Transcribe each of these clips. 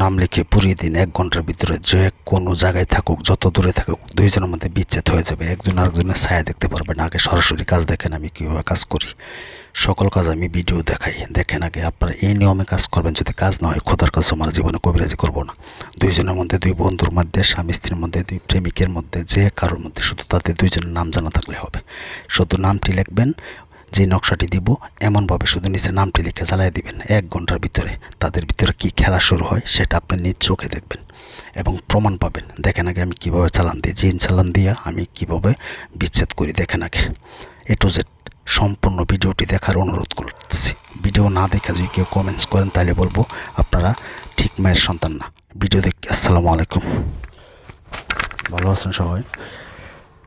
নাম লিখে পুরিয়ে দিন। 1 ঘন্টার ভিতরে যে কোনো জায়গায় থাকুক, যত দূরে থাকুক, দুইজনের মধ্যে বিচ্ছেদ হয়ে যাবে। একজন আরেকজনের ছায়া দেখতে পারবে না। আগে সরাসরি কাজ দেখেন আমি কীভাবে কাজ করি। সকল কাজ আমি ভিডিও দেখাই, দেখেন আগে। আপনারা এই নিয়মে কাজ করবেন। যদি কাজ না হয়, খোদার কাছে আমার জীবনে কবিরাজি করবো না। দুইজনের মধ্যে, দুই বন্ধুর মধ্যে, স্বামী স্ত্রীর মধ্যে, দুই প্রেমিকের মধ্যে, যে কারোর মধ্যে, শুধু তাদের দুইজনের নাম জানা থাকলে হবে। শুধু নামটি লিখবেন, যে নকশাটি দিব এমনভাবে শুধু নিচে নামটি লিখে জ্বালাই দিবেন। 1 ঘন্টার ভিতরে তাদের ভিতরে কি খেলা শুরু হয় সেটা আপনি নিজ চোখে দেখবেন এবং প্রমাণ পাবেন। দেখেন আগে আমি কিভাবে চালান দিই, জিন চালান দিয়া আমি কিভাবে বিচ্ছেদ করি। দেখেন আগে A to Z সম্পূর্ণ ভিডিওটি দেখার অনুরোধ করতেছি। ভিডিও না দেখে যদি কেউ কমেন্টস করেন তাহলে বলবো আপনারা ঠিক মায়ের সন্তান না। ভিডিও দেখ। আসসালামু আলাইকুম, ভালো আছেন সবাই?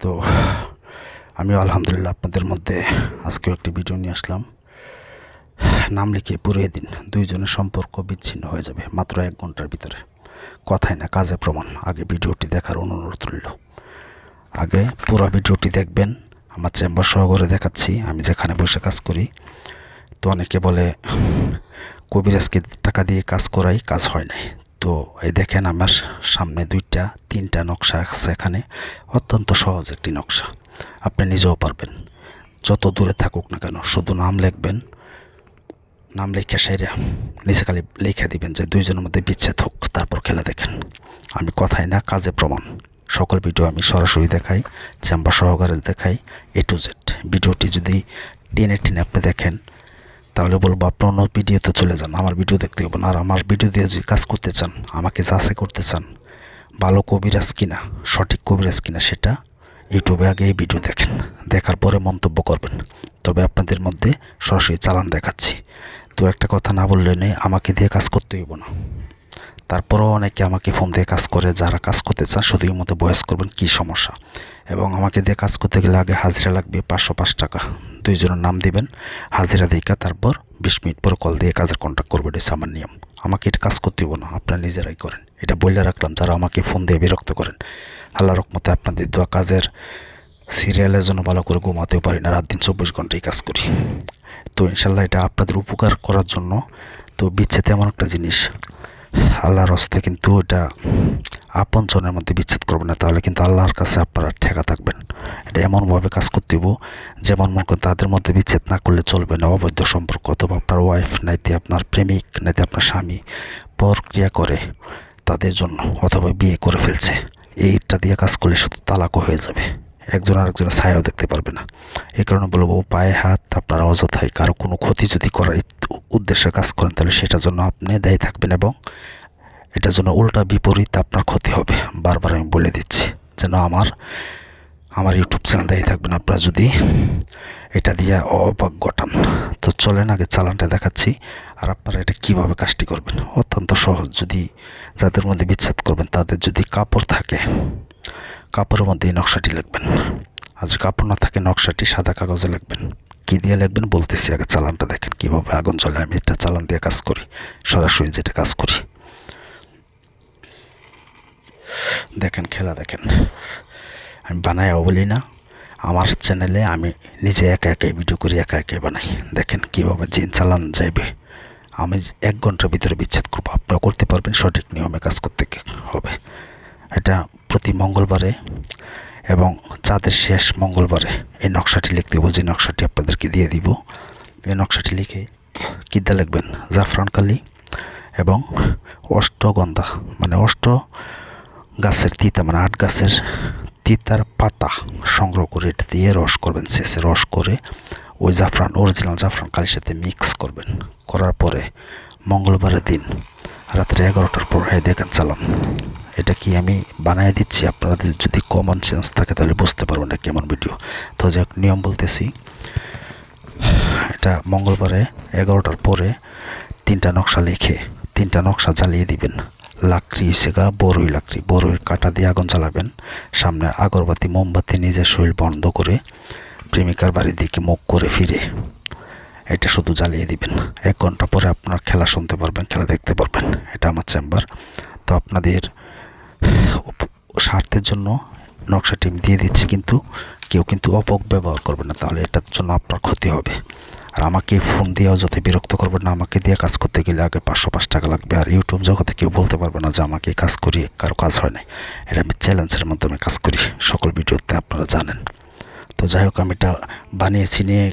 তো আমি আলহামদুলিল্লাহ আপনাদের মধ্যে আজকেও একটি ভিডিও নিয়ে আসলাম। নাম লিখে পুরিয়ে দিন, দুইজনের সম্পর্ক বিচ্ছিন্ন হয়ে যাবে মাত্র 1 ঘন্টার ভিতরে। কথাই না, কাজে প্রমাণ। আগে ভিডিওটি দেখার অনুরোধ রইল। আগে পুরো ভিডিওটি দেখবেন। আমার চেম্বার সহকারে দেখাচ্ছি আমি যেখানে বসে কাজ করি। তো অনেকে বলে কবিরাজকে টাকা দিয়ে কাজ করাই, কাজ হয় নাই। তো এই দেখেন আমার সামনে 2টা 3টা নকশা আছে। এখানে অত্যন্ত সহজ একটি নকশা, আপনি নিজেও পারবেন। যত দূরে থাকুক না কেন, শুধু নাম লিখবেন। নাম লিখে সেরা নিচে খালি লিখে দিবেন যে দুইজনের মধ্যে বিচ্ছেদ হোক, তারপর খেলা দেখেন। আমি কথাই না, কাজে প্রমাণ। সকল ভিডিও আমি সরাসরি দেখাই, চেম্বার সহকারে দেখাই, A to Z। ভিডিওটি যদি টেনে টেনে আপনি দেখেন তাহলে বলবো আপনি অন্য ভিডিওতে চলে যান, আমার ভিডিও দেখতে হবে না। আর আমার ভিডিও দিয়ে যদি কাজ করতে চান, আমাকে যাচাই করতে চান ভালো কবিরাজ কিনা, সঠিক কবিরাজ কিনা, সেটা ইউটিউবে আগে এই ভিডিও দেখেন, দেখার পরে মন্তব্য করবেন। তবে আপনাদের মধ্যে সরাসরি চালান দেখাচ্ছি। তো একটা কথা না বললে নেই, আমাকে দিয়ে কাজ করতে হইব না। তারপরেও অনেকে আমাকে ফোন দিয়ে কাজ করে। যারা কাজ করতে চান শুধু এই মতো বয়স করবেন কী সমস্যা। এবং আমাকে দিয়ে কাজ করতে গেলে আগে হাজিরা লাগবে 505 টাকা। দুইজনের নাম দিবেন, হাজিরা দেখা তারপর 20 মিনিট পর কল দিয়ে কাজের কন্ট্যাক্ট করবেন। এটা আমার নিয়ম। আমাকে এটা কাজ করতে হইব না, আপনারা নিজেরাই করেন। এটা বলে রাখলাম যারা আমাকে ফোন দিয়ে বিরক্ত করেন। আল্লাহর রহমতে আপনাদের দোয়া কাজের সিরিয়ালের জন্য ভালো করে ঘুমাতেও পারি না, রাত দিন 24 ঘন্টাই কাজ করি। তো ইনশাল্লাহ এটা আপনাদের উপকার করার জন্য। তো বিচ্ছেদ এমন একটা জিনিস, আল্লাহর হস্তে কিন্তু এটা আপনজনের মধ্যে বিচ্ছেদ করবে না, তাহলে কিন্তু আল্লাহর কাছে আপনারা ঠেকা থাকবেন। এটা এমনভাবে কাজ করতে হইব যেমন মনে করেন তাদের মধ্যে বিচ্ছেদ না করলে চলবে না। অবৈধ সম্পর্ক অথবা আপনার ওয়াইফ নাইতে আপনার প্রেমিক নাইতে আপনার স্বামী প্রক্রিয়া করে তাদের জন্য, অথবা বিয়ে করে ফেলছে, এইটা দিয়ে কাজ করলে শুধু তালাকও হয়ে যাবে। একজন আরেকজনের ছায়াও দেখতে পারবে না। এই কারণে বলবো পায়ে হাত আপনারা অযথায় কারো কোনো ক্ষতি যদি করার উদ্দেশ্যে কাজ করেন তাহলে সেটার জন্য আপনি দায়ী থাকবেন এবং এটার জন্য উল্টা বিপরীত আপনার ক্ষতি হবে। বারবার আমি বলে দিচ্ছি যেন আমার ইউটিউব চ্যানেল দায়ী থাকবেন আপনারা যদি এটা দিয়ে অবাক ঘটান। তো চলেন আগে চালানটা দেখাচ্ছি আর আপনারা এটা কিভাবে কাজটি করবেন। অত্যন্ত সহজ। যদি যাদের মধ্যে বিচ্ছেদ করবেন তাদের যদি কাপড় থাকে, কাপড়ের মধ্যে এই নকশাটি লিখবেন। আর যদি কাপড় না থাকে, নকশাটি সাদা কাগজে লিখবেন। কী দিয়ে লিখবেন বলতেছি, আগে চালানটা দেখেন কীভাবে আগুন জ্বলে। আমি এটা চালান দিয়ে কাজ করি, সরাসরি যেটা কাজ করি। দেখেন, খেলা দেখেন। আমি বানাইও বলি না, আমার চ্যানেলে আমি নিজে একা একাই ভিডিও করি, একা একাই বানাই। দেখেন কীভাবে জিন চালান যাইবে। আমি 1 ঘন্টার ভিতরে বিচ্ছেদ করবো, আপনারা করতে পারবেন। সঠিক নিয়মে কাজ করতে হবে। এটা প্রতি মঙ্গলবারে এবং চাঁদের শেষ মঙ্গলবারে এই নকশাটি লিখতে দেবো, যে নকশাটি আপনাদেরকে দিয়ে দিব। এই নকশাটি লিখে কিদা লিখবেন জাফরান কালি এবং অষ্টগন্ধা, মানে 8 গাছের তিতা, মানে 8 গাছের তিতার পাতা সংগ্রহ করে এটা দিয়ে রস করবেন। শেষে রস করে ওই জাফরান, অরিজিনাল জাফরান কালির সাথে মিক্স করবেন। করার পরে মঙ্গলবারের দিন রাত্রে 11টার পর দেখেন চালান। এটা কি আমি বানিয়ে দিচ্ছি, আপনাদের যদি কমন সেন্স থাকে তাহলে বুঝতে পারবেন না কেমন ভিডিও। তো যে নিয়ম বলতেছি, এটা মঙ্গলবারে 11টার পরে 3টা নকশা লিখে 3টা নকশা জ্বালিয়ে দিবেন। লাকড়ি সেগা বড়ই লাকড়ি, বড়ইয়ের কাটা দিয়ে আগুন জ্বালাবেন। সামনে আগরবাতি মোমবাতি নিজের শরীর বন্ধ করে প্রেমিকার বাড়ির দিকে মুখ করে ফিরে এটা শুধু জ্বালিয়ে দিবেন। 1 ঘন্টা পরে আপনার খেলা শুনতে পারবেন, খেলা দেখতে পারবেন। এটা আমার চেম্বার। তো আপনাদের স্বার্থের জন্য নকশাটি আমি দিয়ে দিচ্ছি, কিন্তু কেউ কিন্তু অপব্যবহার করবে না, তাহলে এটার জন্য আপনার ক্ষতি হবে। আর আমাকে ফোন দিয়েও যত বিরক্ত করবেন না, আমাকে দিয়ে কাজ করতে গেলে আগে 505 টাকা লাগবে। আর ইউটিউব জগতে কেউ বলতে পারবে না যে আমাকে কাজ করি, কারো কাজ হয় না। এটা আমি চ্যালেঞ্জের মাধ্যমে কাজ করি, সকল ভিডিওতে আপনারা জানেন। তো যাই হোক, আমি এটা বানিয়েছি নিয়ে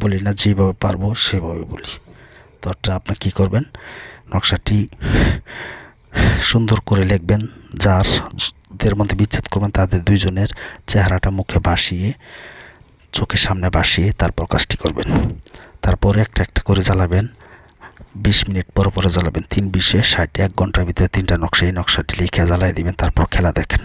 বলি না, যেভাবে পারবো সেভাবে বলি। তো আপনি কী করবেন, নকশাটি সুন্দর করে লিখবেন। যাদের মধ্যে বিচ্ছেদ করবেন তাদের দুইজনের চেহারাটা মুখে বাসিয়ে, চোখের সামনে বাসিয়ে তারপর কাজটি করবেন। তারপরে একটা একটা করে জ্বালাবেন, 20 মিনিট পর পরে জ্বালাবেন। 3 20 60, 1 ঘন্টার ভিতরে 3টা নকশা, এই নকশাটি লিখে জ্বালাই দিবেন। তারপর খেলা দেখেন।